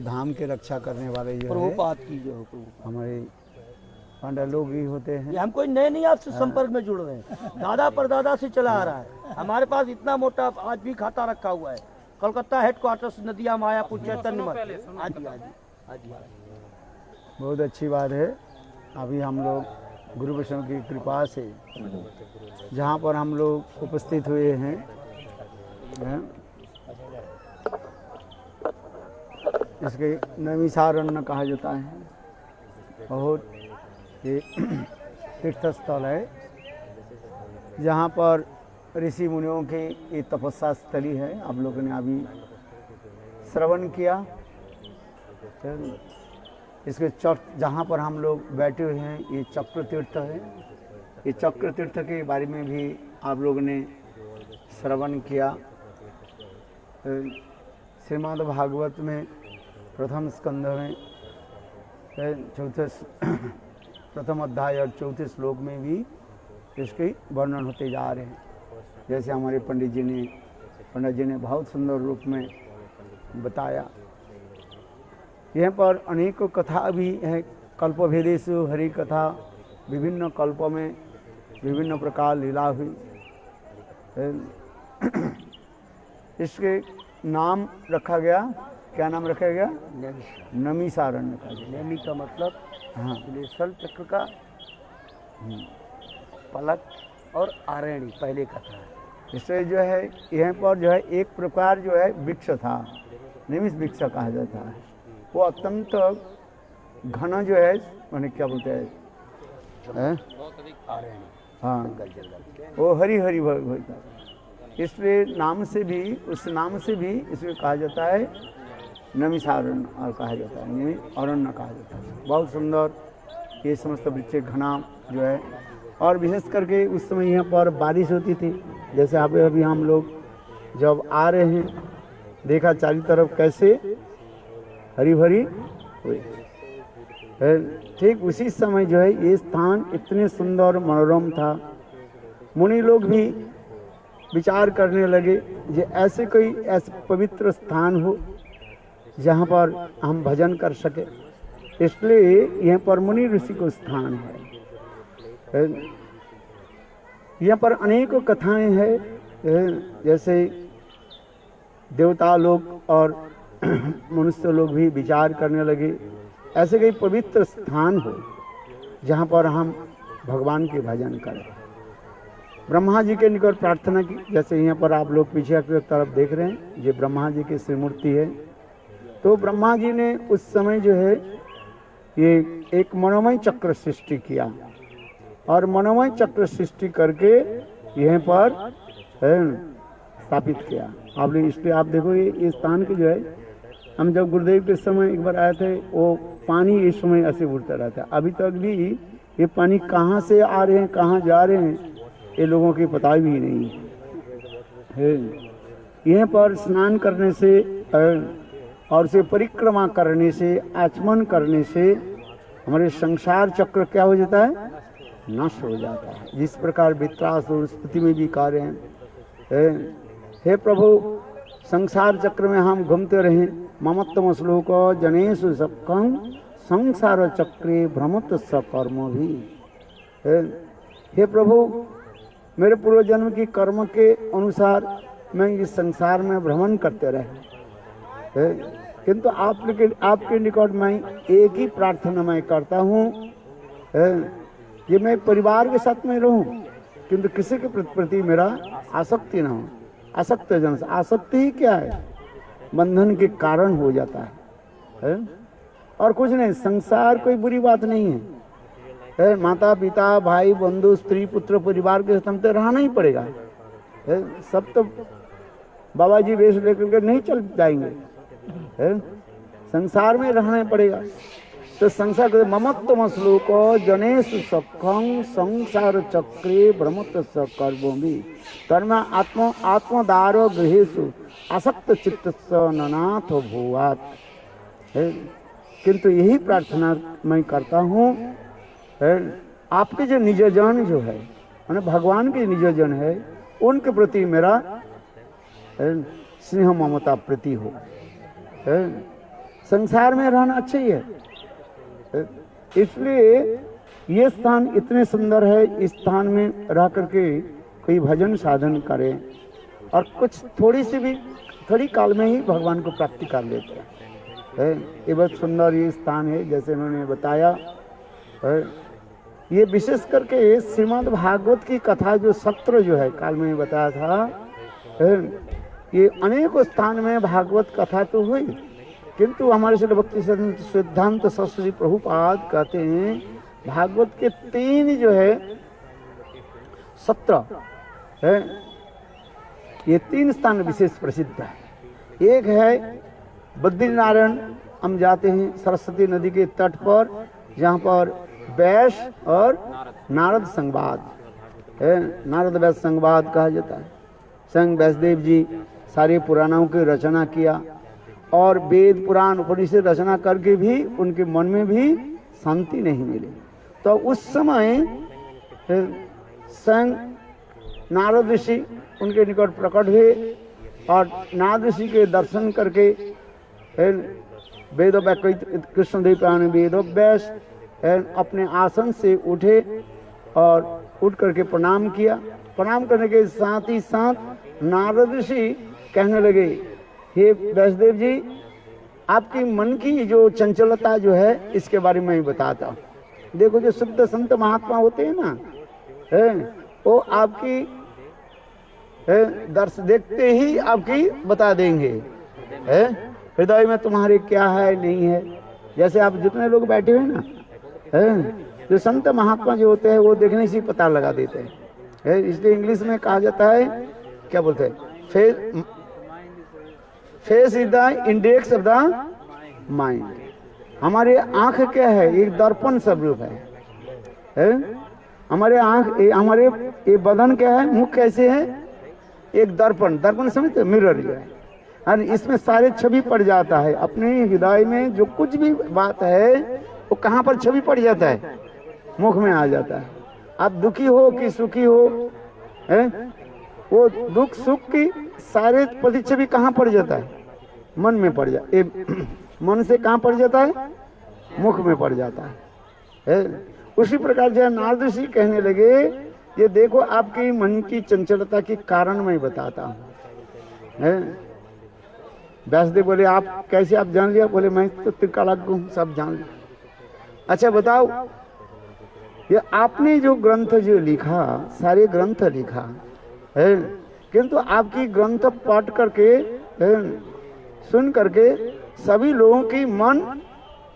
धाम के रक्षा करने वाले जो है प्रभुपाद की जो है हमारे पंडित लोग ही होते हैं। ये हम कोई नए नहीं आपसे संपर्क में जुड़ रहे हैं, दादा परदादा से चला आ रहा है। हमारे पास इतना मोटा आज भी खाता रखा हुआ है, कलकत्ता हेडक्वार्टर्स नदिया मायापुर चैतन्य मठ। आजी आजी आजी बहुत अच्छी बात है। अभी हम लोग गुरु वैष्णव की कृपा से जहाँ पर हम लोग उपस्थित हुए हैं, इसके नैमिषारण्य कहा जाता है। बहुत ये तीर्थ स्थल है जहाँ पर ऋषि मुनियों की ये तपस्या स्थली है। आप लोगों ने अभी श्रवण किया। इसके जहाँ पर हम लोग बैठे हुए हैं ये चक्र तीर्थ है। ये चक्र तीर्थ के बारे में भी आप लोगों ने श्रवण किया। श्रीमद् भागवत में प्रथम स्कंध में चौथे प्रथम अध्याय और चौथे श्लोक में भी इसके वर्णन होते जा रहे हैं। जैसे हमारे पंडित जी ने बहुत सुंदर रूप में बताया। यहाँ पर अनेकों कथा भी है। कल्पभेदेषु हरि कथा, विभिन्न कल्पों में विभिन्न प्रकार लीला हुई। इसके नाम रखा गया, क्या नाम रखा गया? नैमिषारण्य का। नैमी का मतलब हाँ, सल चक्र का पलक और आरणी पहले का था। इससे जो है यहाँ पर जो है एक प्रकार जो है वृक्ष था, निमिष वृक्ष कहा जाता है। वो अत्यंत घना जो है, मैंने क्या बोलते हैं, हाँ, वो हरी हरी होता है। इसलिए नाम से भी, उस नाम से भी इसमें कहा जाता है नैमिषारण्य और कहा जाता है, नैमिष अरण्य कहा जाता है। बहुत सुंदर ये समस्त वृक्ष घना जो है। और विशेष करके उस समय यहाँ पर बारिश होती थी। जैसे अभी हम लोग जब आ रहे हैं, देखा चारों तरफ कैसे हरी भरी हुई। ठीक उसी समय जो है ये स्थान इतने सुंदर मनोरम था। मुनि लोग भी विचार करने लगे कि ऐसे कोई ऐसे पवित्र स्थान हो जहाँ पर हम भजन कर सके। इसलिए यहाँ पर मुनि ऋषि को स्थान है। यहाँ पर अनेकों कथाएं हैं। जैसे देवता लोग और मनुष्य लोग भी विचार करने लगे ऐसे कोई पवित्र स्थान हो जहाँ पर हम भगवान के भजन करें। ब्रह्मा जी के निकट प्रार्थना की। जैसे यहाँ पर आप लोग पीछे की तरफ देख रहे हैं, ये ब्रह्मा जी की श्री मूर्ति है। तो ब्रह्मा जी ने उस समय जो है ये एक मनोमय चक्र सृष्टि किया और मनोमय चक्र सृष्टि करके यहाँ पर स्थापित किया। आपने इसलिए आप देखो ये स्थान के जो है, हम जब गुरुदेव के समय एक बार आए थे, वो पानी इस समय ऐसे उड़ता रहता है। अभी तक भी ये पानी कहाँ से आ रहे हैं, कहाँ जा रहे हैं, ये लोगों की पता भी नहीं है। यहाँ पर स्नान करने से और से परिक्रमा करने से, आचमन करने से हमारे संसार चक्र क्या हो जाता है? नष्ट हो जाता है। जिस प्रकार वित्रासुर स्थिति में भी कार्य हैं। हे प्रभु, संसार चक्र में हम घूमते रहें। ममत्तम श्लोक जनेषु सखं संसार चक्रे भ्रमत सकर्म भी। हे प्रभु, मेरे पूर्व जन्म की कर्म के अनुसार मैं इस संसार में भ्रमण करते रहे, किंतु आपके निकट मैं एक ही प्रार्थना मैं करता हूँ कि मैं परिवार के साथ में रहूं, किंतु किसी के प्रति मेरा आसक्ति ना हो। आसक्त जन, आसक्ति ही क्या है? बंधन के कारण हो जाता है और कुछ नहीं। संसार कोई बुरी बात नहीं है। माता पिता भाई बंधु स्त्री पुत्र परिवार के साथ हम तो रहना ही पड़ेगा। सब तो बाबा जी वेश लेकर के नहीं चल जाएंगे। संसार में रहना पड़ेगा। तो संसार के ममत्तम श्लोक जनेषु सखं संसार चक्रे भ्रमत सकर्मोभि कर्म आत्मदारो गृहेषु आसक्त चित्त ननाथ भूवात्। किंतु यही प्रार्थना मैं करता हूँ, आपके जो निजजन जो है, माने भगवान के निजजन है, उनके प्रति मेरा स्नेह ममता प्रति हो। संसार में रहना अच्छा ही है। इसलिए ये स्थान इतने सुंदर है, इस स्थान में रह करके कोई भजन साधन करे और कुछ थोड़ी काल में ही भगवान को प्राप्ति कर लेते हैं। ये बहुत सुंदर ये स्थान है, जैसे उन्होंने बताया है। ये विशेष करके श्रीमद् भागवत की कथा जो सत्र जो है काल में बताया था, ये अनेकों स्थान में भागवत कथा तो हुई, किंतु हमारे श्री भक्ति सिद्धांत सरस्वती प्रभुपाद कहते हैं भागवत के 3 जो है सत्र है, ये 3 स्थान विशेष प्रसिद्ध है। एक है बद्रीनारायण, हम जाते हैं सरस्वती नदी के तट पर, जहाँ पर व्यास और नारद संवाद है, नारद व्यास संवाद कहा जाता है। संग व्यासदेव जी सारे पुराणों की रचना किया और वेद पुराण उपनिषद रचना करके भी उनके मन में भी शांति नहीं मिली। तो उस समय संग नारद ऋषि उनके निकट प्रकट हुए और नारद ऋषि के दर्शन करके वेद कृष्णदेव प्राण वेद व्यास अपने आसन से उठे और उठ करके प्रणाम किया। प्रणाम करने के साथ ही साथ नारद ऋषि कहने लगे, हे व्यासदेव जी, आपकी मन की जो चंचलता जो है इसके बारे में ही बताता हूँ। देखो जो शुद्ध संत महात्मा होते हैं ना, वो आपकी दर्श देखते ही आपकी बता देंगे हृदय में तुम्हारे क्या है नहीं है। जैसे आप जितने लोग बैठे हुए ना, जो संत महात्मा जो होते हैं वो देखने से पता लगा देते हैं। इसलिए इंग्लिश में कहा जाता है, क्या बोलते हैं, face is the index of the mind. हमारे आंख क्या है, एक दर्पण स्वरूप है। हमारे आंख, हमारे ये बदन क्या है, मुख कैसे है, एक दर्पण समझते, मिरर जो है, और इसमें सारे छवि पड़ जाता है। अपने हृदय में जो कुछ भी बात है वो कहाँ पर छवि पड़ जाता है, मुख में आ जाता है। आप दुखी हो कि सुखी हो, वो दुख सुख की सारे प्रतिच्छवि कहाँ पड़ जाता है, मन में पड़ जाता। मन से कहाँ पड़ जाता है, मुख में पड़ जाता है। उसी प्रकार जो नारद ऋषि कहने लगे, ये देखो आपकी मन की चंचलता के कारण मैं बताता हूँ। व्यासदेव बोले, आप कैसे आप जान लिया? बोले, मैं तो त्रिकालज्ञ हूँ, सब जान लिया। अच्छा बताओ, ये आपने जो ग्रंथ जो लिखा, सारे ग्रंथ लिखा है, किंतु आपकी ग्रंथ पढ़ करके सुन करके सभी लोगों की मन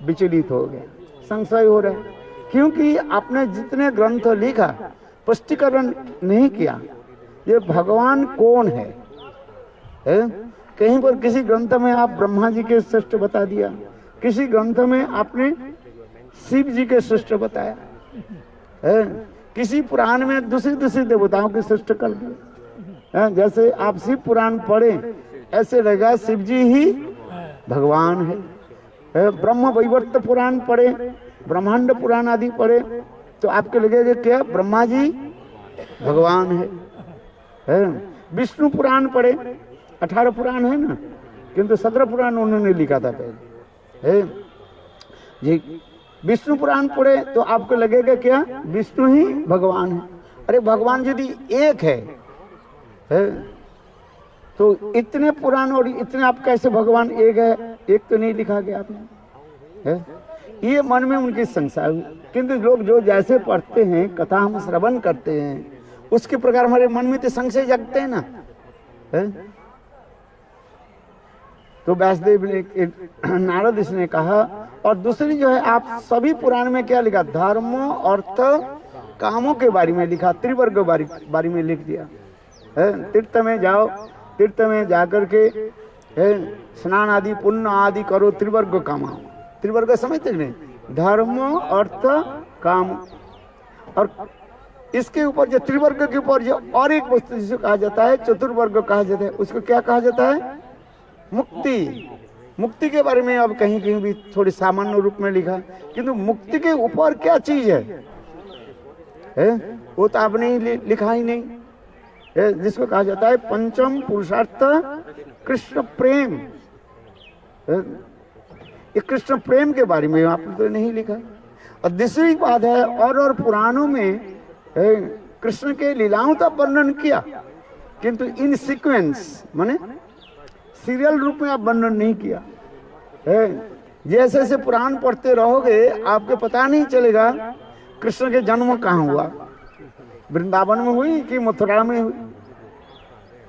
विचलित हो गया, संशय हो रहा है, क्योंकि आपने जितने ग्रंथ लिखा स्पष्टीकरण नहीं किया, ये भगवान कौन है? कहीं पर किसी ग्रंथ में आप ब्रह्मा जी के सृष्टि बता दिया, किसी ग्रंथ में आपने शिव जी के सृष्टि बताया, किसी पुराण में दूसरी देवताओं की सृष्टि कर दी। जैसे आप शिव पुराण पढ़े ऐसे लगेगा शिव जी ही भगवान है। ब्रह्म वैवर्त पुराण पढ़े, ब्रह्मांड पुराण आदि पढ़े तो आपके लगेगा क्या ब्रह्मा जी भगवान है। विष्णु पुराण पढ़े, 18 पुराण है ना, किंतु 17 पुराण उन्होंने लिखा था पहले जी। विष्णु पुराण पढ़े तो आपको लगेगा क्या विष्णु ही भगवान है। अरे भगवान यदि एक है तो इतने पुराण और इतने आप कैसे भगवान एक है? एक तो नहीं लिखा गया आपने। ये मन में उनकी संशय हुई, किंतु लोग जो जैसे पढ़ते हैं, कथा हम श्रवण करते हैं, उसके प्रकार हमारे मन में तो संशय जगते हैं ना। तो व्यासदेव ने, नारद ने कहा, और दूसरी जो है आप सभी पुराण में क्या लिखा, धर्म अर्थ कामों के बारे में लिखा, त्रिवर्ग बारे में लिख दिया। तीर्थ में जाओ, तीर्थ में जाकर के स्नान आदि पुण्य आदि करो, त्रिवर्ग कमाओ। त्रिवर्ग समझते नहीं, धर्म अर्थ काम, और इसके ऊपर जो त्रिवर्ग के ऊपर जो और एक वस्तु जिसे कहा जाता है चतुर्वर्ग कहा जाता है, उसको क्या कहा जाता है? मुक्ति। मुक्ति के बारे में अब कहीं कहीं भी थोड़ी सामान्य रूप में लिखा, किंतु मुक्ति के ऊपर क्या चीज है वो तो आपने लिखा ही नहीं। जिसको कहा जाता है पंचम पुरुषार्थ कृष्ण प्रेम। ये कृष्ण प्रेम के बारे में आपने तो नहीं लिखा। और दूसरी बात है, और पुराणों में कृष्ण के लीलाओं का वर्णन किया, किंतु इन सीक्वेंस माने सीरियल रूप में आप वर्णन नहीं किया। जैसे जैसे पुराण पढ़ते रहोगे आपको पता नहीं चलेगा कृष्ण के जन्म कहाँ हुआ, वृंदावन में हुई कि मथुरा में हुई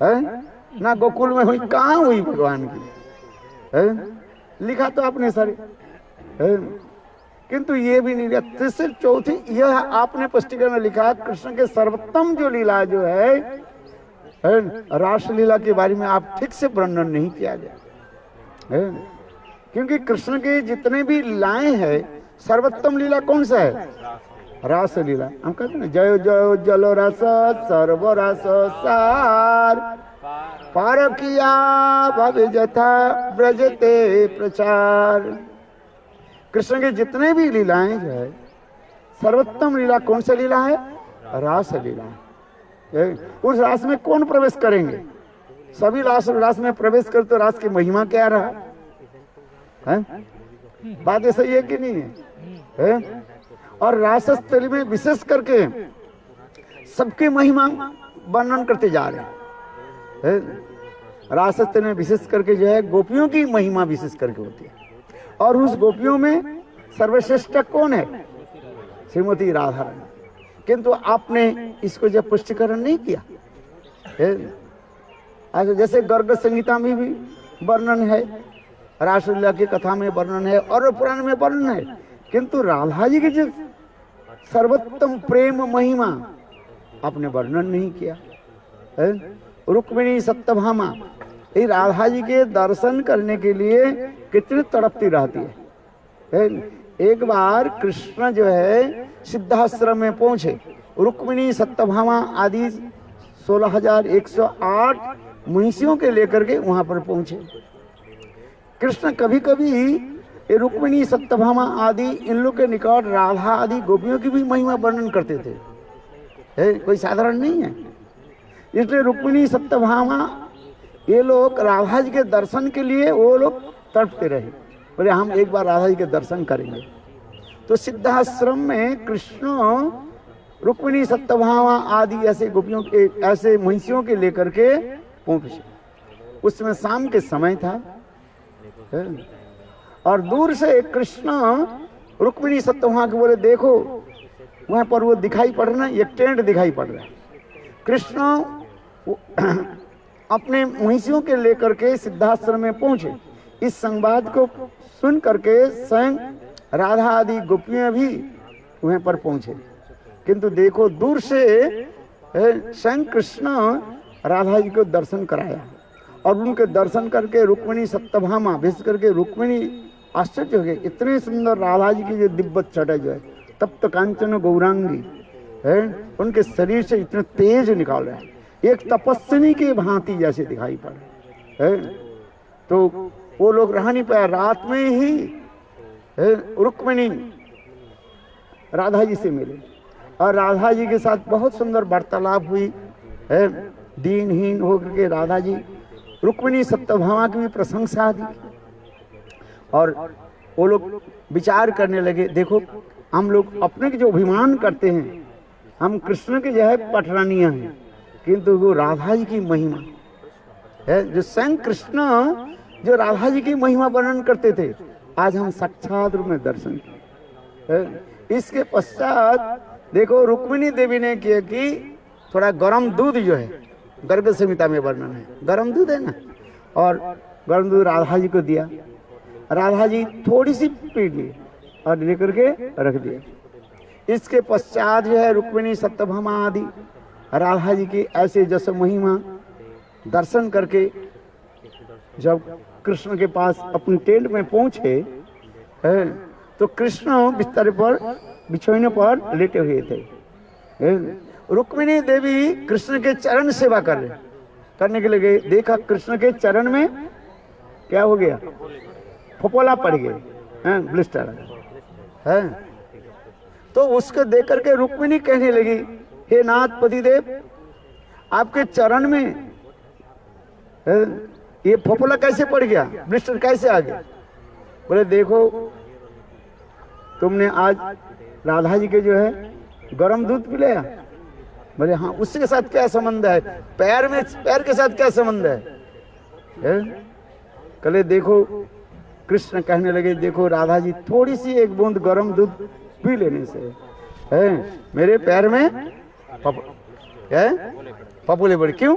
है, ना गोकुल में हुई, कहाँ हुई भगवान की है? लिखा तो आपने सारे है, किंतु ये भी नहीं लिखा। तीसरी चौथी यह आपने स्पष्टीकरण में लिखा, कृष्ण के सर्वोत्तम जो लीला जो है रासलीला के बारे में आप ठीक से वर्णन नहीं किया गया है, क्योंकि कृष्ण के जितने भी लीलाएं हैं सर्वोत्तम लीला कौन सा है? रासलीला। हम कहते हैं ना, जय जय जल रस सर्व रस सार पार किया भव जथा ब्रजते प्रचार। कृष्ण के जितने भी लीलाएं जो है सर्वोत्तम लीला कौन सा लीला है? रास लीला। उस रास में कौन प्रवेश करेंगे? सभी रास में प्रवेश कर, तो रास की महिमा क्या रहा है? बात ये सही है कि नहीं है? और रासस्थली में विशेष करके सबकी महिमा वर्णन करते जा रहे हैं। रासस्थली में विशेष करके जो है गोपियों की महिमा विशेष करके होती है, और उस गोपियों में सर्वश्रेष्ठ कौन है? श्रीमती राधा रानी। किंतु आपने इसको जब पुष्टिकरण नहीं किया, जैसे गर्ग संहिता में भी वर्णन है, रासलीला की कथा में वर्णन है और पुराण में वर्णन है, किंतु राधा जी की जो सर्वोत्तम प्रेम महिमा आपने वर्णन नहीं किया। रुक्मिणी सत्यभामा ये राधा जी के दर्शन करने के लिए कितनी तड़पती रहती है। एक बार कृष्ण जो है सिद्धाश्रम में पहुंचे, रुक्मिणी सत्यभामा आदि 16,108 महिषियों के लेकर के वहां पर पहुंचे। कृष्ण कभी कभी ये रुक्मिणी सत्यभामा आदि इन लोग के निकट राधा आदि गोपियों की भी महिमा वर्णन करते थे। कोई साधारण नहीं है। इसलिए रुक्मिणी सत्यभामा ये लोग राधा जी के दर्शन के लिए वो लोग तड़पते रहे, बोले हम एक बार राधा जी के दर्शन करेंगे। तो सिद्धाश्रम में कृष्ण रुक्मिणी सत्यभामा आदि ऐसे गोपियों के ऐसे महिषियों के लेकर के पहुंचे। उसमें शाम के समय था और दूर से कृष्ण रुक्मिणी सत्यभामा के बोले देखो वहां पर वो दिखाई पड़ रहा है, एक टेंट दिखाई पड़ रहा है। कृष्ण अपने महिषियों के लेकर के सिद्धाश्रम में पहुंचे। इस संवाद को सुन करके स्वयं राधा आदि गोपियां भी वहां पर पहुंचे, किंतु देखो दूर से स्वयं कृष्ण राधा जी को दर्शन कराया और उनके दर्शन करके रुक्मिणी सत्यभामा विशेष करके रुक्मिणी आश्चर्य हो गए। इतने सुंदर राधा जी की जो दिव्य छटा जो है तप्त कांचन गौरांगी है, उनके शरीर से इतना तेज निकाल रहा है, एक तपस्विनी के भांति जैसे दिखाई पड़े है। तो वो लोग रह नहीं पाया, रात में ही रुक्मिणी राधा जी से मिले और राधा जी के साथ बहुत सुंदर वार्तालाप हुई है। दीनहीन होकर के राधा जी रुक्मिणी सत्यभामा की भी प्रशंसा दी और वो लोग विचार करने लगे, देखो हम लोग अपने के जो अभिमान करते हैं, हम कृष्ण के जो है पटरानियां हैं, किंतु वो राधा जी की महिमा है, जो स्वयं कृष्ण जो राधा जी की महिमा वर्णन करते थे, आज हम साक्षात रूप में दर्शन किए। इसके पश्चात देखो रुक्मिणी देवी ने किया कि थोड़ा गर्म दूध जो है गर्ग संहिता में वर्णन है, गर्म दूध है ना, और गर्म दूध राधा जी को दिया। राधा जी थोड़ी सी पी ली और लेकर के रख दिया। इसके पश्चात जो है रुक्मिणी सत्यभामा आदि राधा जी की ऐसे जैसे महिमा दर्शन करके जब कृष्ण के पास अपने टेंट में पहुंचे तो कृष्ण बिस्तर पर बिछोने पर लेटे हुए थे। रुक्मिणी देवी कृष्ण के चरण सेवा करने के लिए गए, देखा कृष्ण के चरण में क्या हो गया, फपोला पड़ गए, ब्लिस्टर है। तो उसको देख करके रुक्मिणी कहने लगी, हे नाथ पतिदेव आपके चरण में ये फपोला कैसे पड़ गया, ब्लिस्टर कैसे आ गया? बोले देखो तुमने आज राधा जी के जो है गरम दूध पी लिया। बोले हाँ, उसके साथ क्या संबंध है? पैर के साथ क्या संबंध है? कहले देखो, कृष्ण कहने लगे देखो राधा जी थोड़ी सी एक बूंद गरम दूध पी लेने से है मेरे पैर में पपोले पड़े। क्यों?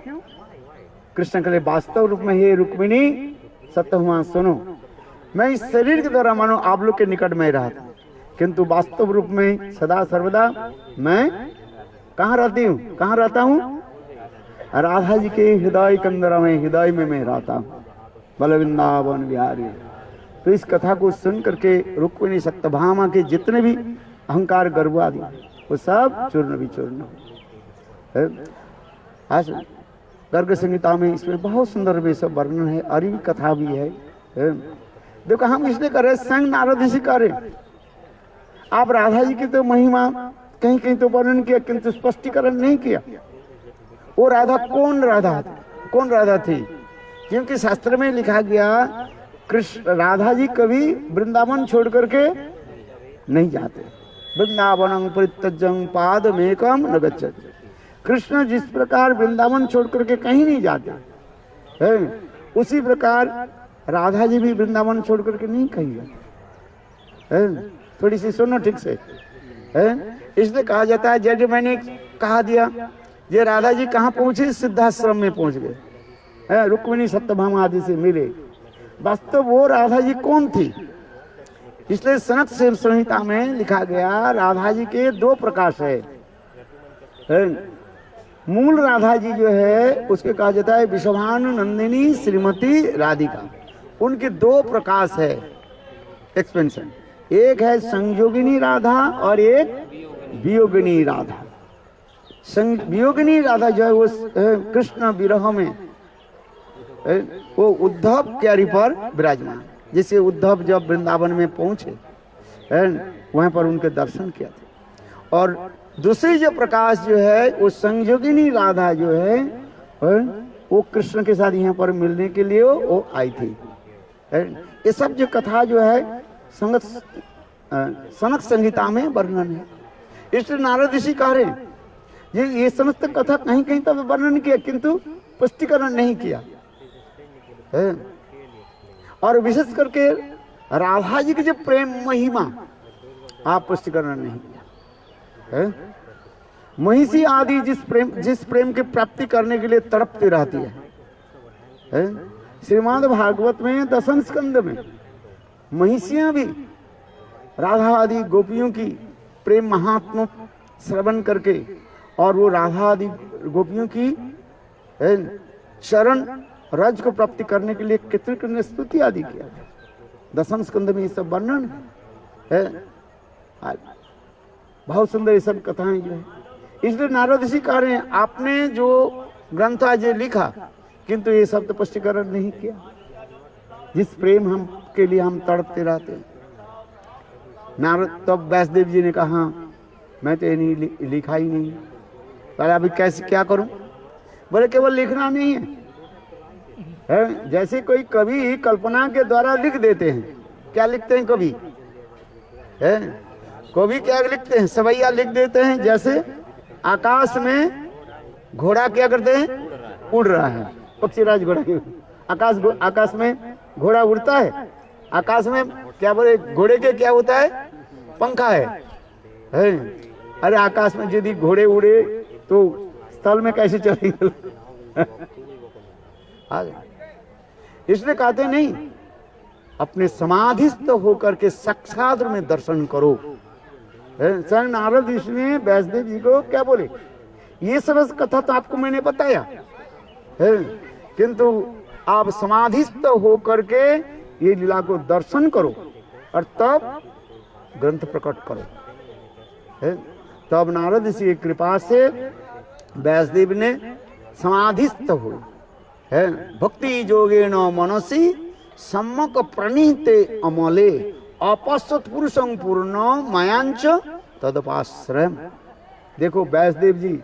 कृष्ण कहले वास्तव रूप में हे रुक्मिणी सत्यवान सुनो, मैं इस शरीर के द्वारा मानो आप लोग के निकट में रहा था, किंतु वास्तव रूप में सदा सर्वदा मैं कहाँ रहती हूँ? कहाँ रहता हूँ? राधा जी के हृदय कंदरा में, हृदय में मैं रहता हूँ, बल वृंदावन बिहारी। तो इस कथा को सुन करके रुक्मिणी सत्यभामा के जितने भी अहंकार गर्व आदि वो सब चूर्ण विचूर्ण। आज गर्ग संहिता में इसमें बहुत सुंदर भी सब वर्णन है, और भी कथा भी है। देखो हम इसलिए कर रहे, संग नारद ऋषि कर रहे। आप राधा जी की तो महिमा कहीं कहीं तो वर्णन किया, किंतु स्पष्टीकरण नहीं किया। वो राधा कौन राधा थी? क्योंकि शास्त्र में लिखा गया कृष्ण राधा जी कभी वृंदावन छोड़ करके नहीं जाते। वृंदावनं परित्यज्यं पादमेकं न गच्छति। कृष्ण जिस प्रकार वृंदावन छोड़ करके कहीं नहीं जाते है, उसी प्रकार राधा जी भी वृंदावन छोड़ करके नहीं कहीं जाते। थोड़ी सी सुनो ठीक से है। इसलिए कहा जाता है, जैसे मैंने कहा दिया ये राधा जी कहाँ पहुंचे? सिद्धाश्रम में पहुंच गए, रुक्मिणी सत्यभामा आदि से मिले। वास्तव वो राधा जी कौन थी? इसलिए सनक संहिता में लिखा गया राधा जी के दो प्रकाश है। मूल राधा जी जो है उसके कहा जाता है विश्वभानु नंदिनी श्रीमती राधिका। उनके दो प्रकाश है, एक्सपेंशन। एक है संयोगिनी राधा और एक वियोगिनी राधा। वियोगिनी राधा जो है वो कृष्ण विरह में वो उद्धव क्यारी पर विराजमान। जैसे उद्धव जब वृंदावन में पहुंचे वहां पर उनके दर्शन किया था। और दूसरी जो प्रकाश जो है वो संयोगिनी राधा जो है वो कृष्ण के साथ यहाँ पर मिलने के लिए वो आई थी। ये सब जो कथा जो है सनक संहिता में वर्णन है। इसलिए नारद ऋषि कह रहे हैं ये समस्त कथा कहीं कहीं तो वर्णन किया, किंतु पुष्टिकरण नहीं किया है। और विशेष करके राधा जी की जो प्रेम महिमा आप पुष्टिकरण नहीं किया है। महिषी आदि जिस प्रेम की प्राप्ति करने के लिए तड़पती रहती है। श्रीमद् भागवत में 10वें स्कंद में महिषियां भी राधा आदि गोपियों की प्रेम महात्मा श्रवण करके और वो राधा आदि गोपियों की चरण रज को प्राप्ति करने के लिए कितने कितने स्तुति आदि किया। 10वें स्कंद में ये सब वर्णन है। बहुत सुंदर ये सब कथाएं जो है। इसलिए नारद ऋषि कह रहे हैं आपने जो ग्रंथ आज लिखा, किंतु ये सब तो स्पष्टीकरण नहीं किया। जिस प्रेम हम के लिए हम तड़पते रहते हैं। नारद तब व्यासदेव जी ने कहा मैं तो ये नहीं लिखा ही नहीं। पहले अभी कैसे क्या करूं? बोले केवल लिखना नहीं है, जैसे कोई कवि कल्पना के द्वारा लिख देते हैं। क्या लिखते हैं कवि? कवि क्या लिखते हैं? सवैया लिख देते हैं। जैसे आकाश में घोड़ा क्या करते हैं? उड़ रहा है, पक्षीराज घोड़ा। आकाश में घोड़ा उड़ता है। आकाश में क्या बोले घोड़े के क्या होता है? पंखा है। अरे आकाश में यदि घोड़े उड़े तो स्थल में कैसे चलेंगे? इसलिए कहते नहीं, अपने समाधिस्थ होकर के साक्षात में दर्शन करो। स्वयं नारद ऋषि ने व्यासदेव जी को क्या बोले? ये सब कथा तो आपको मैंने बताया है, किंतु आप समाधिस्थ होकर के ये लीला को दर्शन करो और तब ग्रंथ प्रकट करो। तब नारद ऋषि की कृपा से व्यासदेव ने समाधिस्थ हुए। भक्ति जोगेन मनसी सम्मक प्रणीते अमले अपश्यत पुरुषं पूर्ण मायांच तदपाश्रय। देखो व्यासदेव जी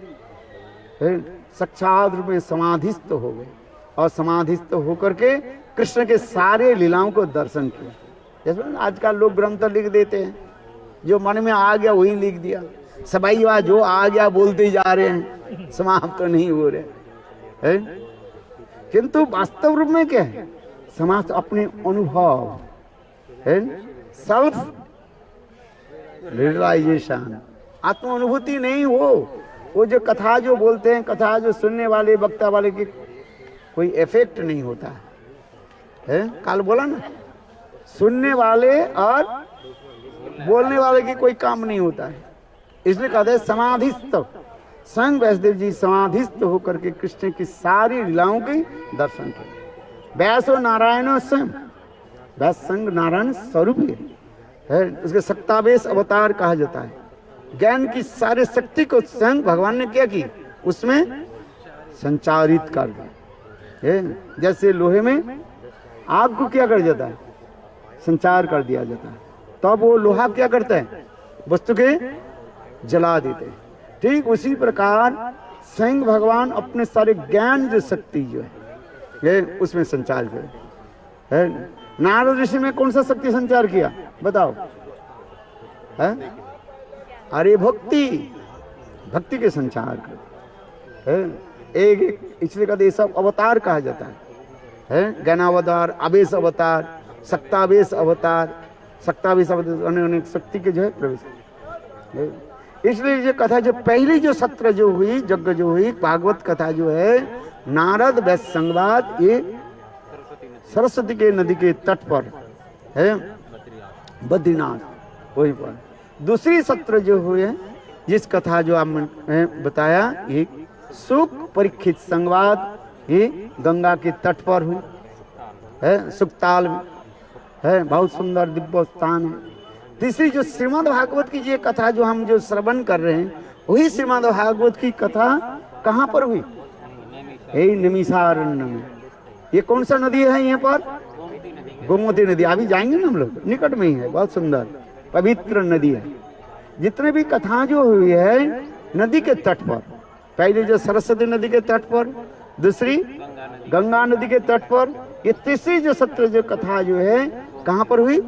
साक्षात रूप में समाधिस्थ हो गए और समाधिस्थ होकर के कृष्ण के सारे लीलाओं को दर्शन किया। जैसे आजकल लोग ग्रंथ लिख देते हैं, जो मन में आ गया वही लिख दिया, सबाइया जो आ गया बोलते जा रहे हैं, समाप्त तो नहीं हो रहे हैं। किंतु वास्तव रूप में क्या है? समाज अपने अनुभव है, सेल्फ रियलाइजेशन, आत्म अनुभूति नहीं हो। वो जो कथा जो बोलते हैं, कथा जो सुनने वाले वक्ता वाले की कोई इफेक्ट नहीं होता है। कल बोला ना, सुनने वाले और बोलने वाले की कोई काम नहीं होता है। इसलिए कहते हैं समाधिस्थ, स्वयं वैष्णदेव जी समाधिस्थ होकर के कृष्ण की सारी लीलाओं के दर्शन किए। व्यास और नारायण स्वयं, व्यास संग नारायण स्वरूप है, उसके सक्तावेश अवतार कहा जाता है। ज्ञान की सारे शक्ति को स्वयं भगवान ने क्या की, उसमें संचारित कर दिया। जैसे लोहे में आग को क्या कर जाता है, संचार कर दिया जाता है, तब वो लोहा क्या करता है, वस्तु के जला देते हैं। ठीक उसी प्रकार स्वयं भगवान अपने सारे ज्ञान जो शक्ति जो है उसमें संचार करे। नारद ऋषि में कौन सा शक्ति संचार किया बताओ? है? अरे भक्ति, भक्ति के संचार कर। एक इसलिए कहते सब अवतार कहा जाता है, ज्ञानावतार, आवेश अवतार, सक्तावेश अवतार, सक्तावेश अवतार, अनेक शक्ति के जो है प्रवेश। इसलिए ये कथा जो पहली जो सत्र जो हुई, यज्ञ जो हुई, भागवत कथा जो है, नारद वैश्य संवाद, ये सरस्वती के नदी के तट पर है, बद्रीनाथ वहीं पर। दूसरी सत्र जो हुए, जिस कथा जो आपने बताया, एक सुख परीक्षित संवाद, ये गंगा के तट पर हुई है, सुखताल में है, बहुत सुंदर दिव्य स्थान है। तीसरी जो श्रीमद् भागवत की ये कथा जो हम जो श्रवण कर रहे हैं, वही श्रीमद् भागवत की कथा कहाँ पर हुई? यही नैमिषारण्य में। ये कौन सा नदी है यहाँ पर? गोमती नदी। अभी जाएंगे ना हम लोग, निकट में ही है, बहुत सुंदर पवित्र नदी है। जितने भी कथा जो हुई है नदी के तट पर, पहले जो सरस्वती नदी के तट पर, दूसरी गंगा नदी के तट पर, ये तीसरी जो सत्र जो कथा जो है कहाँ पर हुई?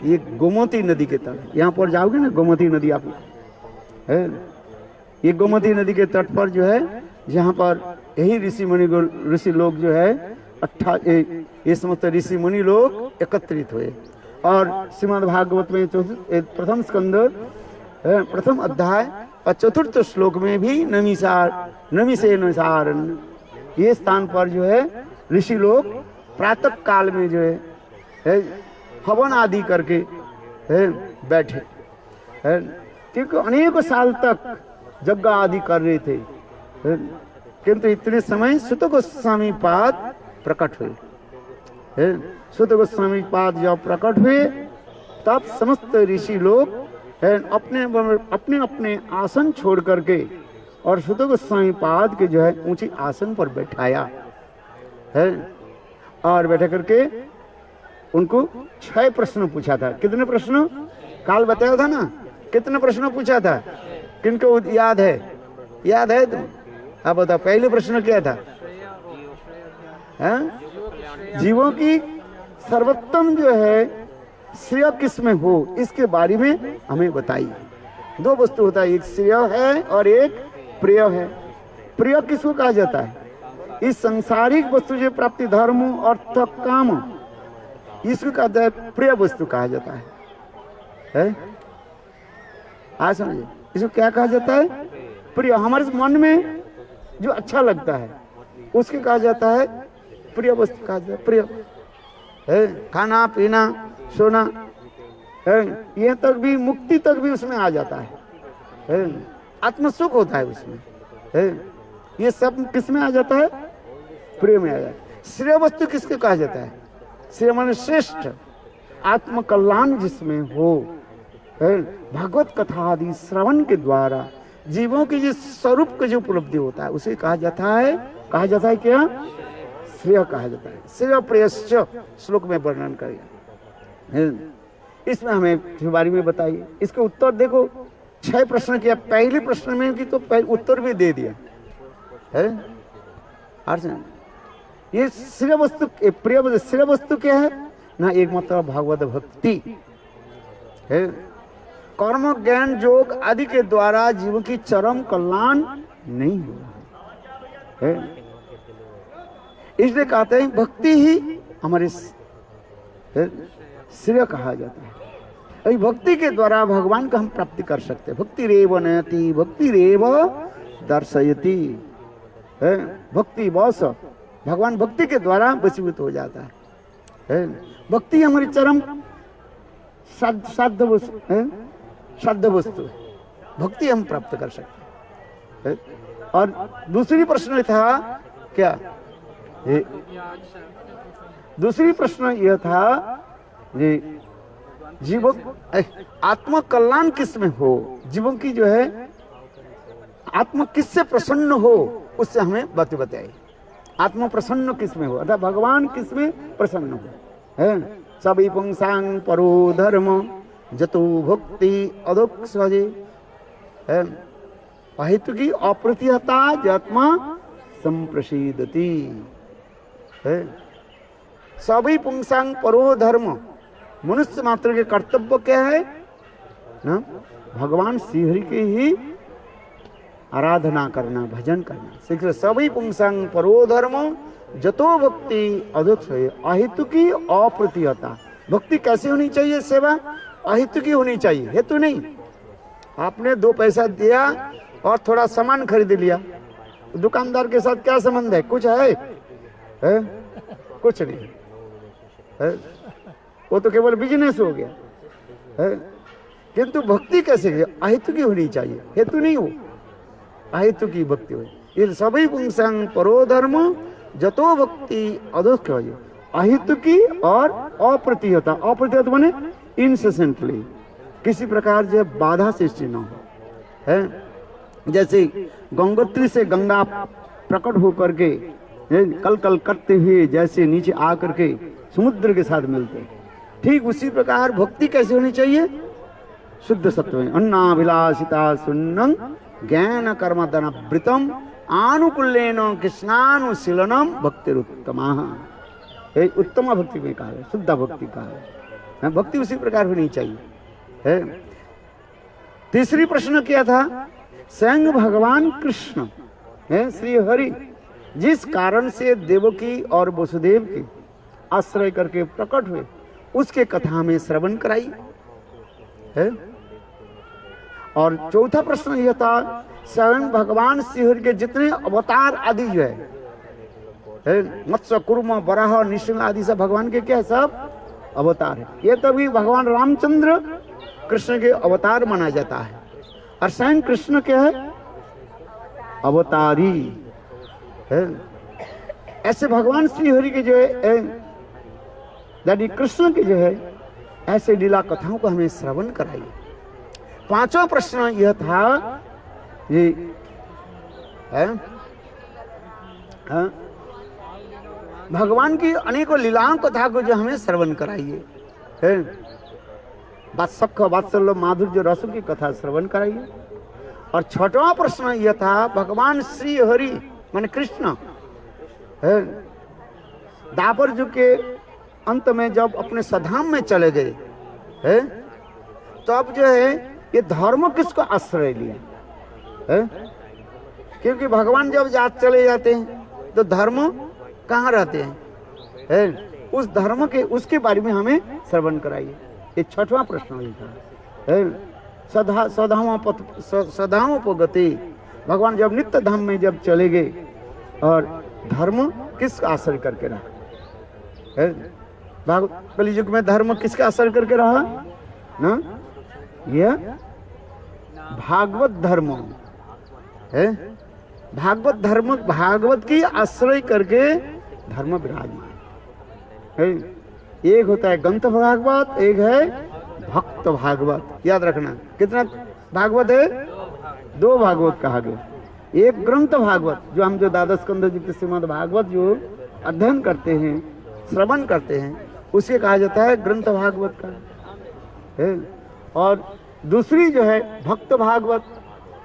ये गोमती नदी के तट। यहाँ पर जाओगे ना, गोमती नदी आप है, ये गोमती नदी के तट पर जो है, जहाँ पर यही ऋषि मुनि ऋषि लोग जो है ये समस्त ऋषि मुनि लोग एकत्रित हुए। और श्रीमद् भागवत में प्रथम स्कंद प्रथम अध्याय और चतुर्थ श्लोक में भी नमिषे नैमिषारण्य, ये स्थान पर जो है ऋषि लोग प्रातः काल में जो है हवन आदि करके बैठे, क्योंकि अनेकों साल तक यज्ञ आदि कर रहे थे, किंतु इतने समय सुत गोस्वामी पाद प्रकट हुए। सुत गोस्वामी पाद जब प्रकट हुए, तब समस्त ऋषि लोग अपने अपने अपने आसन छोड़ करके और सुत गोस्वामी पाद के जो है ऊंची आसन पर बैठाया है, और बैठा करके उनको 6 प्रश्न पूछा था। कितने प्रश्न? काल बताया था ना, कितने प्रश्न पूछा था? किनको याद है? याद है तुम? आप बताओ, पहले प्रश्न क्या था? जीवों की सर्वोत्तम जो है श्रेय किसमें हो, इसके बारे में हमें बताइए। 2 वस्तु होता है, एक श्रेय है और एक प्रिय है। प्रिय किसको कहा जाता है? इस सांसारिक वस्तु जो प्राप्ति, धर्म अर्थ काम, इसको कहता है प्रिय वस्तु कहा जाता है? आज समझिए, इसको क्या कहा जाता है? प्रिय। हमारे मन में जो अच्छा लगता है उसके कहा जाता है प्रिय वस्तु कहा जाता है। प्रिय है, खाना पीना सोना है, ये तक भी, मुक्ति तक भी उसमें आ जाता है, आत्म सुख होता है उसमें है, ये सब किस में आ जाता है? प्रिय में आ जाता है। श्रेय वस्तु किसके कहा जाता है? श्रेय माने श्रेष्ठ, आत्म कल्याण जिसमें हो, भागवत कथा आदि श्रवण के द्वारा जीवों के जिस स्वरूप का जो उपलब्धि होता है उसे कहा जाता है क्या? श्रेय कहा जाता है। श्रेय प्रेयश्च श्लोक में वर्णन करेगा। इसमें हमें इसके बारे में बताइए। इसके उत्तर देखो, 6 प्रश्न किया, पहले प्रश्न में की तो उत्तर भी दे दिया है। अर्जुन, ये श्रेय वस्तु, प्रिय श्रेय वस्तु क्या है? न एकमात्र भागवत भक्ति है। कर्म ज्ञान योग आदि के द्वारा जीव की चरम कल्याण नहीं हो रहा है। इसलिए कहते हैं भक्ति ही हमारे श्रेय कहा जाता है। अभी भक्ति के द्वारा भगवान का हम प्राप्ति कर सकते हैं। भक्ति रेव नयति भक्ति रेव दर्शयति है। भक्ति बस भगवान भक्ति के द्वारा वशीभूत हो जाता है। भक्ति हमारी चरम साध्य वस्तु भक्ति हम प्राप्त कर सकते हैं। और दूसरी प्रश्न था क्या, दूसरी प्रश्न यह था ये जीव आत्म कल्याण किस में हो, जीवों की जो है आत्मा किससे प्रसन्न हो, उससे हमें बात बताई। आत्मा प्रसन्न किस में हो, अर्थात भगवान किस में प्रसन्न हो है। सभी पुंसांग परो धर्म जतो भक्ति अदोक स्वजे है। अहेतु की अप्रतिहता जत्मा संप्रसिद्धति है। सभी पुंसांग परो धर्म, मनुष्य मात्र के कर्तव्य क्या है ना, भगवान श्री हरि के ही आराधना करना, भजन करना। सभी पुंसांग परो धर्म जतो भक्ति अदुक्ष अहेतु की अप्रतिहता। भक्ति कैसे होनी चाहिए, सेवा अहेतु की होनी चाहिए, हेतु नहीं। आपने 2 पैसा दिया और थोड़ा सामान खरीद लिया, दुकानदार के साथ क्या संबंध है, कुछ है? कुछ नहीं है। वो तो केवल बिजनेस हो गया है। किंतु भक्ति कैसे है, अहेतु की होनी चाहिए, हेतु नहीं हो, अहेतु की भक्ति हो। ये सभी पुंसांग परो धर्म जतो भक्ति अदोक्ष अहेतु की और अप्रतिहता। अप्रतिहता माने इनसेसेंटली, किसी प्रकार जो बाधा सृष्टि न हो है। जैसे गंगोत्री से गंगा प्रकट होकर के कल कल करते हुए जैसे नीचे आ करके समुद्र के साथ मिलते, ठीक उसी प्रकार भक्ति कैसे होनी चाहिए, शुद्ध सत्व में। अन्नाभिलाषिता सुन्नं ज्ञान कर्म धनवृतम आनुकूल्येन कृष्णानुशीलनम भक्तिरुत्तमा। उत्तम भक्ति में कहा है, शुद्ध भक्ति कहा है। भक्ति उसी प्रकार होनी चाहिए है। तीसरी प्रश्न क्या था, स्वयं भगवान कृष्ण है श्री हरि जिस कारण से देवकी और वसुदेव के आश्रय करके प्रकट हुए, उसके कथा में श्रवण कराई है। और चौथा प्रश्न यह था, स्वयं भगवान श्री हरि के जितने अवतार आदि जो है, मत्स्य कुर्म वराह नृसिंह आदि सब भगवान के क्या है, सब अवतार है। ये तो भी भगवान रामचंद्र कृष्ण के अवतार माना जाता है। और स्वयं कृष्ण क्या है, अवतारी है। ऐसे भगवान श्री हरि के जो है यानी कृष्ण के जो है ऐसे लीला कथाओं को हमें श्रवण कराइए। पांचवा प्रश्न यह था, ये है भगवान की अनेकों लीलाओं कथा को जो हमें श्रवण कराइए है। वात्सल्य वात्सल्य माधुर्य रसों की कथा श्रवण कराइए। और छठवां प्रश्न यह था, भगवान श्री हरि माने कृष्ण है, दापर युग के अंत में जब अपने सधाम में चले गए है, तब जो है ये धर्म किसको आश्रय लिया है। क्योंकि भगवान जब चले जाते हैं तो धर्म कहाँ रहते हैं है? उस धर्म के उसके बारे में हमें श्रवण कराइए। ये छठवां प्रश्न है। सदाओं पर गति, भगवान जब नित्य धाम में जब चले गए और धर्म किस आश्रय करके रहा है, कलियुग में धर्म किसका आश्रय करके रहा ना, यह भागवत धर्म है। भागवत धर्म, भागवत की आश्रय करके धर्म विराजमान है। एक होता है ग्रंथ भागवत, एक है भक्त भागवत। याद रखना कितना भागवत है, 2 भागवत कहा गया। एक ग्रंथ भागवत जो हम जो द्वादश स्कंध युक्त श्रीमद् भागवत जो अध्ययन करते हैं, श्रवण करते हैं, उसे कहा जाता है ग्रंथ भागवत का है। और दूसरी जो है भक्त भागवत,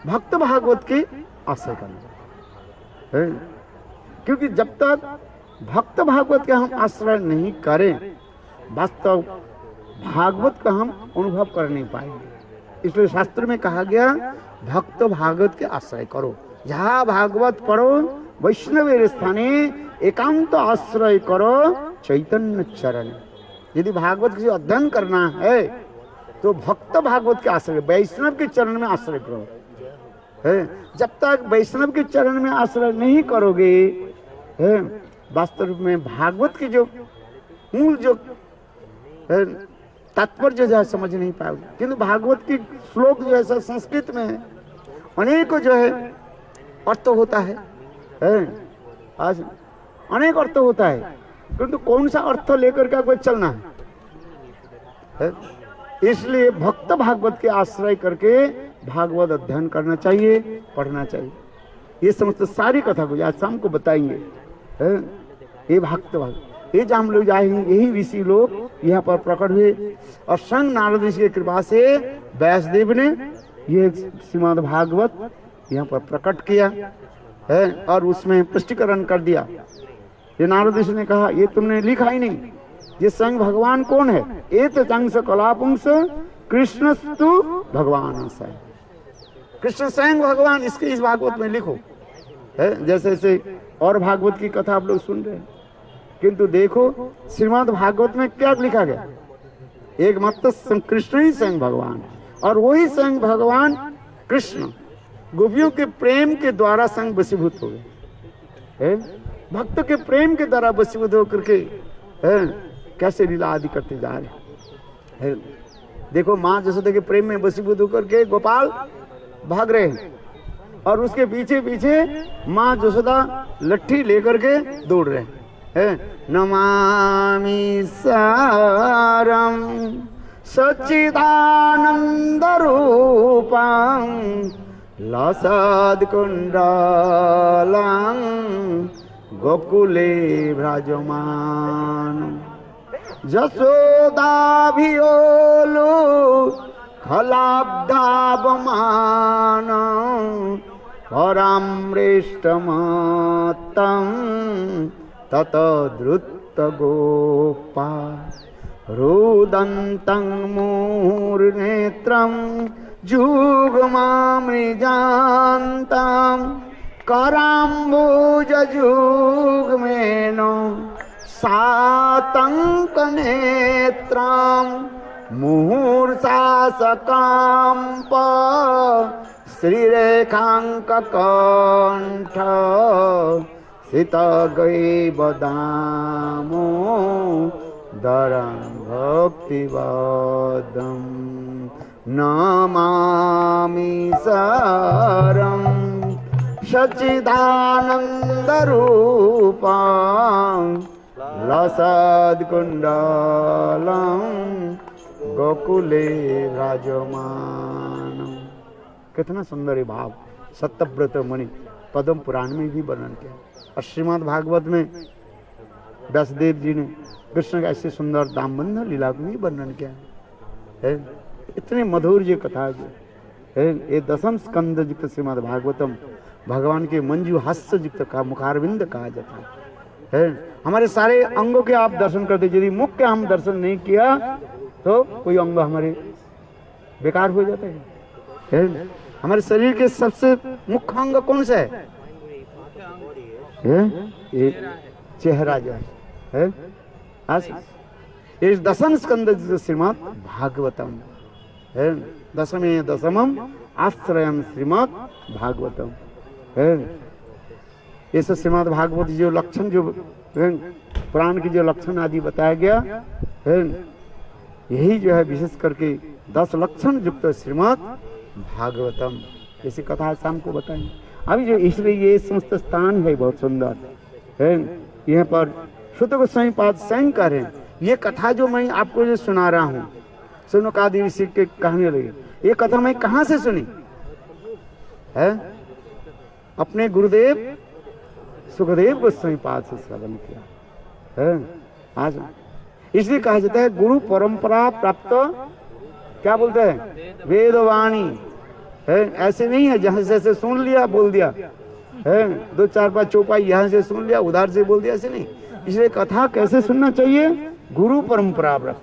भक्त भागवत की आश्रय करना है। क्योंकि जब तक भक्त भागवत के हम आश्रय नहीं करें वास्तव भागवत का हम अनुभव कर नहीं पाएंगे। इसलिए शास्त्र में कहा गया भक्त भागवत के आश्रय करो, जहाँ भागवत पढ़ो वैष्णव स्थाने एकांत आश्रय करो चैतन्य चरण। यदि भागवत की अध्ययन करना है तो भक्त भागवत के आश्रय, वैष्णव के चरण में आश्रय करो है। जब तक वैष्णव के चरण में आश्रय नहीं करोगे है, वास्तव में भागवत की जो मूल जो तात्पर्य जो है समझ नहीं पाओगे। किंतु भागवत की श्लोक जो है संस्कृत में है, अनेकों जो है अर्थ होता है आज अनेक अर्थ होता है, किंतु कौन सा अर्थ लेकर के कोई चलना है। इसलिए भक्त भागवत के आश्रय करके भागवत अध्ययन करना चाहिए, पढ़ना चाहिए। ये समस्त सारी कथा को आज शाम को बताएंगे। ये भक्त भागवत, ये जहाँ हम लोग जाएंगे यही ऋषि लोग यहाँ पर प्रकट हुए और संग नारद ऋषि की कृपा से व्यासदेव ने ये श्रीमद् भागवत यहाँ पर प्रकट किया है और उसमें पुष्टिकरण कर दिया। ये नारद ऋषि ने कहा ये तुमने लिखा ही नहीं, ये स्वयं भगवान कौन है? एत चंस कलापुंस कृष्णस्तु भगवान स, कृष्ण स्वयं भगवान, इसके इस भागवत में लिखो है। जैसे जैसे और भागवत की कथा आप लोग सुन रहे हैं, किंतु देखो श्रीमद् भागवत में क्या लिखा गया, एक मात्र कृष्ण ही स्वयं भगवान और वही स्वयं भगवान कृष्ण गोपियों के प्रेम के द्वारा संग वशीभूत हो गए, भक्त के प्रेम के द्वारा वशीभूत होकर के कैसे लीला आदि करते जा रहे हैं। देखो माँ जसोदा के प्रेम में वशीभूत होकर के गोपाल भाग रहे हैं और उसके पीछे पीछे माँ जसोदा लट्ठी लेकर के दौड़ रहे हैं। नमामि सारम सच्चिदानंद रूपं लसद कुंडलं गोकुले भ्राजमान जसोदाभियोलु खलाब्दावमान परामृष्टमतं तत द्रुत गोपा रुदन्तं मूर्नेत्रं जुगमामृजान्तं कराम्बुज जुग्मेन सातंक नेत्रं मुहूर्षासकाम्प श्रीरेखांक कंठ सितगै बदामो दरं भक्तिवदं नमामि सारं सच्चिदानंद रूपं लसद कुंडलं गोकुले विराजमान। कितना सुंदर है भाव। सत्यव्रत मणि पद्म पुराण में भी वर्णन किया और श्रीमद् भागवत में व्यासदेव जी ने कृष्ण का ऐसे सुंदर दामबंधन लीला को भी वर्णन किया है। इतने मधुर ये कथा जो है, ये दशम स्कंद युक्त श्रीमद् भागवतम भगवान के मंजू हास्य युक्त का मुखारविंद कहा जाता है। हमारे सारे अंगों के आप दर्शन करते, यदि मुख के हम दर्शन नहीं किया तो कोई अंग हमारे बेकार हो जाता है। हमारे शरीर के सबसे मुख्य अंग कौन सा है? ये चेहरा जो है। इस दशम स्कंद श्रीमद् भागवतम है, दशमे दशमम आश्रयम श्रीमद् भागवतम है। ये सब श्रीमद् भागवत जो लक्षण जो पुराण की जो लक्षण आदि बताया गया है, यही जो है विशेष करके 10 लक्षण युक्त श्रीमद् भागवतम। ऐसी कथा शाम को बताएंगे। अभी जो इसलिए ये समस्त स्थान है बहुत सुंदर है। यहाँ पर शुद्ध गोस्वामी पाद स्वयं कर रहे हैं। ये कथा जो मैं आपको जो सुना रहा हूँ, सुनो कादि ऋषि के कहने लगे, ये कथा मैं कहाँ से सुनी है? अपने गुरुदेव सुखदेव गोस्वामी पाद से श्रवण किया है। आज इसलिए कहा जाता है गुरु परंपरा प्राप्त, क्या बोलते हैं, वेदवाणी है। ऐसे नहीं है जहां से सुन लिया बोल दिया है, 2 4 5 चौपाई यहाँ से सुन लिया उधर से बोल दिया, ऐसे नहीं। इसलिए कथा कैसे सुनना चाहिए? गुरु परंपरा व्रत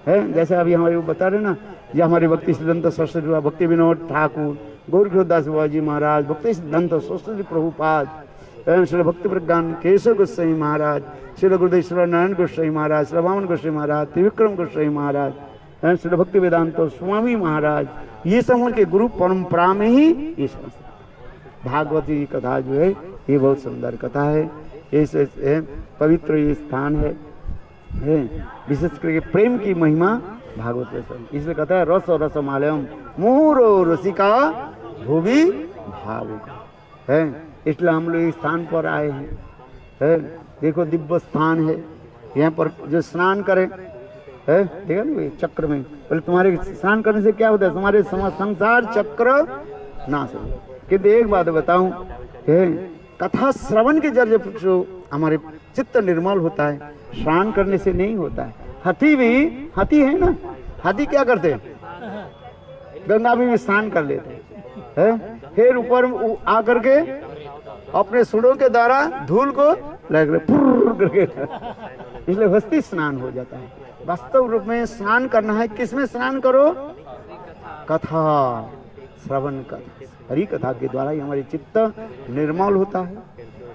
है। जैसे अभी हमारे वो बता रहे ना, ये हमारे भक्ति सिद्धांत सरस्वती भक्ति विनोद ठाकुर, गौरकिशोरदास बाबाजी महाराज, भक्ति सिद्धांत सरस्वती प्रभुपाद, श्री भक्ति प्रज्ञान केशव गोस्वामी महाराज, श्री गुरुदेव श्री नारायण गोस्वामी महाराज, श्री वामन गोस्वामी महाराज, त्रिविक्रम गोस्वामी महाराज, श्री भक्ति वेदांत स्वामी महाराज, ये सब उनके गुरु परंपरा में ही ये समझते। भागवती कथा जो है ये बहुत सुंदर कथा है, ये पवित्र ये स्थान है, विशेष करके प्रेम की महिमा भागवत में, इसलिए कहता है रस और रसमालयम मोरो रसिका भूवि भावुक है। इसलिए हम लोग इस स्थान पर आए हैं, है देखो दिव्य स्थान है, यहाँ पर जो स्नान करें है, देखा ना ये चक्र में, बोले तुम्हारे स्नान करने से क्या होता है, तुम्हारे संसार चक्र नाश हो। किंतु एक बात बताऊं, कथा श्रवण के जरिए जो हमारे चित्त निर्मल होता है, स्नान करने से नहीं होता है। हाथी है ना, हाथी क्या करते हैं, गंगा में भी स्नान कर लेते हैं, फिर ऊपर आकर के अपने सुड़ों के द्वारा धूल को लग करके इसलिए हस्ती स्नान हो जाता है। वास्तव रूप में स्नान करना है, किसमें स्नान करो, कथा श्रवण कर, हरि कथा के द्वारा ही हमारे चित्त निर्मल होता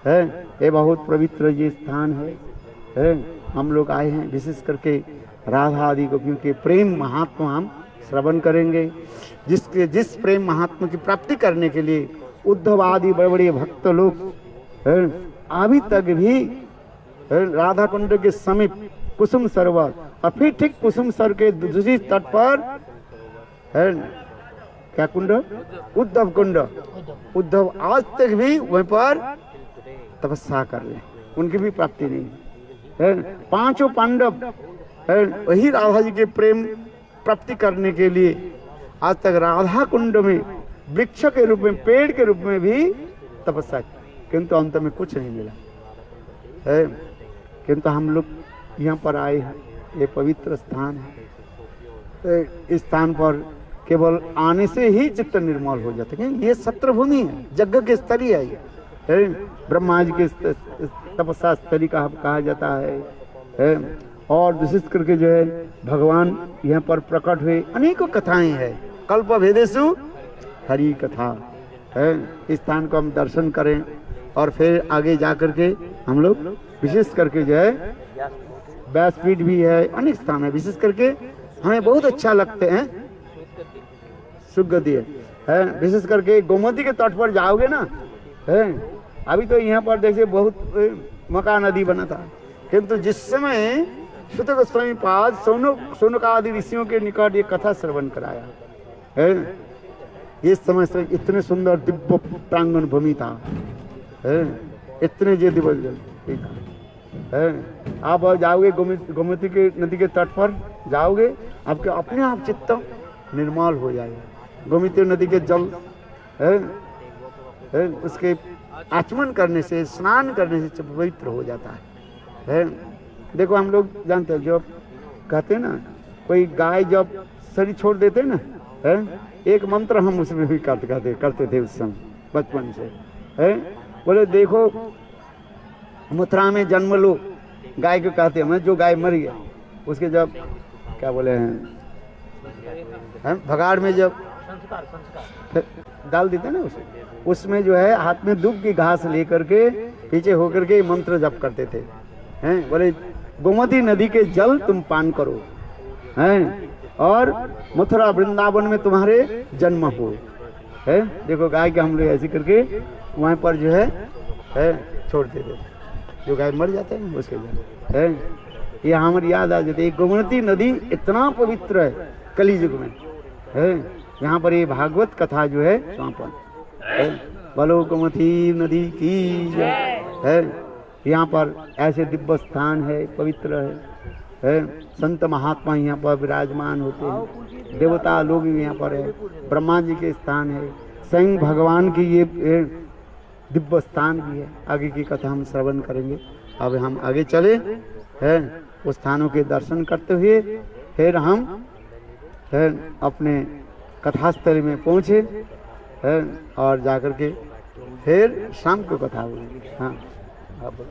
है। ये बहुत पवित्र ये स्थान है। हम लोग आए हैं विशेष करके राधा आदि को, क्योंकि प्रेम महात्मा हम श्रवण करेंगे, जिस प्रेम महात्मा की प्राप्ति करने के लिए उद्धव आदि बड़े बड़े भक्त लोग अभी तक भी राधा कुंड के समीप कुसुम सरोवर और फिर ठीक कुसुम सर के दूसरी तट पर क्या कुंड, उद्धव कुंड, उद्धव आज तक भी वहीं पर तपस्या कर रहे हैं, उनकी भी प्राप्ति नहीं है। पांचों पांडव वही राधा जी के प्रेम प्राप्ति करने के लिए आज तक राधा कुंड में वृक्ष के रूप में, पेड़ के रूप में भी तपस्या की, किंतु अंत में कुछ नहीं मिला है। किंतु हम लोग यहाँ पर आए हैं, ये पवित्र स्थान है, इस स्थान पर केवल आने से ही चित्त निर्मल हो जाता है। ये सत्र भूमि है, यज्ञ के स्थली है, ये ब्रह्मा जी के तपस्या स्थली कहा जाता है। और विशेष करके जो है भगवान यहाँ पर प्रकट हुए, अनेकों कथाएं हैं, कल्प भेदेषु हरि कथा है। इस स्थान को हम दर्शन करें और फिर आगे जा करके हम लोग विशेष करके जो है व्यासपीठ भी है, अनेक स्थान है, विशेष करके हमें बहुत अच्छा लगते हैं, सुगति है। विशेष करके गोमती के तट पर जाओगे ना, है अभी तो यहाँ पर देखिए बहुत मका नदी बना था, किंतु जिस समय सुत गोस्वामी पाद सोनका आदि ऋषियों के निकट ये कथा श्रवण कराया है, इस समय से इतने सुंदर दिव्य प्रांगण भूमि था, इतने जे दिव्य है। आप जाओगे गोमती के नदी के तट पर जाओगे, आपके अपने आप चित्त निर्मल हो जाएगा। गोमती नदी के जल है उसके आचमन करने से, स्नान करने से पवित्र हो जाता है। देखो हम लोग जानते हैं, जब कहते हैं ना कोई गाय जब शरीर छोड़ देते ना, एक मंत्र हम उसमें भी करते थे उस समय बचपन से, बोले देखो मथुरा में जन्म लो, गाय को कहते हैं, जो गाय मर गया उसके जब क्या बोले हैं भगाड़ में जब डाल देते ना उसमें जो है हाथ में दुब की घास लेकर के पीछे होकर के मंत्र जप करते थे, बोले गोमती नदी के जल तुम पान करो, और मथुरा वृंदावन में तुम्हारे जन्म हो। देखो गाय के हम लोग ऐसे करके वहाँ पर जो है छोड़ देते थे, जो गाय मर जाते हैं उसके जल ये हमारी याद आ जाती है। गोमती नदी इतना पवित्र है कलियुग में, यहाँ पर ये भागवत कथा जो है समापन है। बोलो गोमती नदी की है। यहाँ पर ऐसे दिव्य स्थान है, पवित्र है, संत महात्मा यहाँ पर विराजमान होते हैं, देवता लोग भी यहाँ पर है, ब्रह्मा जी के स्थान है, स्वयं भगवान की ये दिव्य स्थान भी है। आगे की कथा हम श्रवण करेंगे। अब हम आगे चले उस स्थानों के दर्शन करते हुए फिर हम अपने कथास्थल में पहुँचे और जाकर के फिर शाम को कथा हुई। हाँ अब